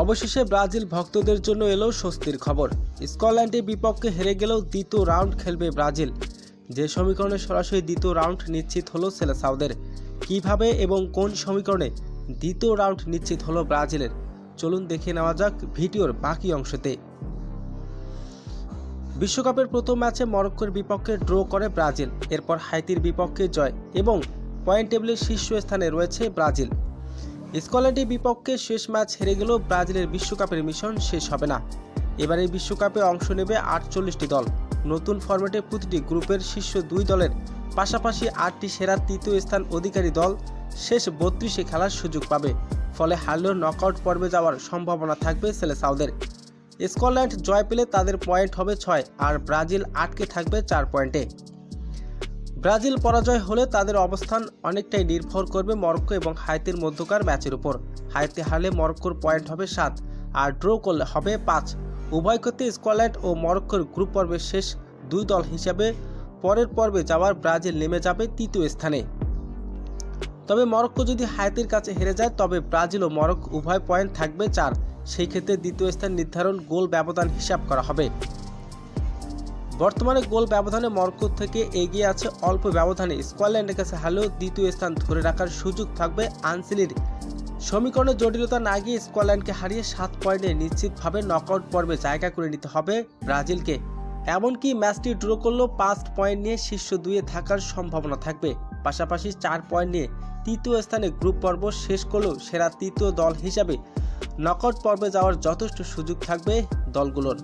অবশেষে ব্রাজিল ভক্তদের জন্য এলো স্বস্তির খবর। স্কটল্যান্ডের বিপক্ষে হেরে গেলেও দ্বিতীয় রাউন্ড খেলবে ব্রাজিল। যে সমীকরণে সরাসরি দ্বিতীয় রাউন্ড নিশ্চিত হলো সেলেসাওদের। কিভাবে এবং কোন সমীকরণে দ্বিতীয় রাউন্ড নিশ্চিত হলো ব্রাজিলের, চলুন দেখে নেওয়া যাক ভিডিওর বাকি অংশতে। বিশ্বকাপের প্রথম ম্যাচে মরক্কোর বিপক্ষে ড্র করে ব্রাজিল, এরপর হাইতির বিপক্ষে জয় এবং পয়েন্ট টেবিলের শীর্ষস্থানে রয়েছে ব্রাজিল। স্কটল্যান্ডের বিপক্ষে শেষ ম্যাচ হেরে গেলেও ব্রাজিলের বিশ্বকাপের মিশন শেষ হবে না। এবারে বিশ্বকাপে অংশ নেবে 48টি দল। নতুন ফরম্যাটে প্রতিটি গ্রুপের শীর্ষ 2 দলের পাশাপাশি 8টি সেরা তৃতীয় স্থান অধিকারী দল শেষ 32-এ খেলার সুযোগ পাবে। ফলে হারলেও নকআউট পর্বে যাওয়ার সম্ভাবনা থাকবে সেলেসাওদের। স্কটল্যান্ড জয় পেলে তাদের পয়েন্ট হবে 6 আর ব্রাজিল আটকে থাকবে 4 পয়েন্টে। ব্রাজিল পরাজয় হলে তাদের অবস্থান অনেকটাই নির্ভর করবে মরক্কো এবং হাইতির মধ্যকার ম্যাচের উপর। হাইতি হারলে মরক্কোর পয়েন্ট হবে 7 আর ড্র করলে হবে 5। উভয় ক্ষেত্রে স্কটল্যান্ড ও মরক্কোর গ্রুপ পর্বের শেষ 2 দল হিসাবে পরের পর্বে যাওয়ার ব্রাজিল নেমে যাবে তৃতীয় স্থানে। তবে মরক্কো যদি হাইতির কাছে হেরে যায় তবে ব্রাজিল ও মরক্কো উভয় পয়েন্ট থাকবে 4। সেই ক্ষেত্রে দ্বিতীয় স্থান নির্ধারণ গোল ব্যবধান হিসাব করা হবে। বর্তমানে গোল ব্যবধানে মরক্কো থেকে এগিয়ে আছে অল্প ব্যবধানে। স্কটল্যান্ডের কাছে হারলেও দ্বিতীয় স্থান ধরে রাখার সুযোগ থাকবে আনসিলির। সমীকরণের জটিলতা না গিয়ে স্কটল্যান্ডকে হারিয়ে 7 পয়েন্টে নিশ্চিতভাবে নকআউট পর্বে জায়গা করে নিতে হবে ব্রাজিলকে। এমনকি ম্যাচটি ড্র করলেও 5 পয়েন্ট নিয়ে শীর্ষ 2-এ থাকার সম্ভাবনা থাকবে। পাশাপাশি 4 পয়েন্ট নিয়ে তৃতীয় স্থানে গ্রুপ পর্ব শেষ করলেও সেরা তৃতীয় দল হিসাবে নকআউট পর্বে যাওয়ার যথেষ্ট সুযোগ থাকবে দলগুলোর।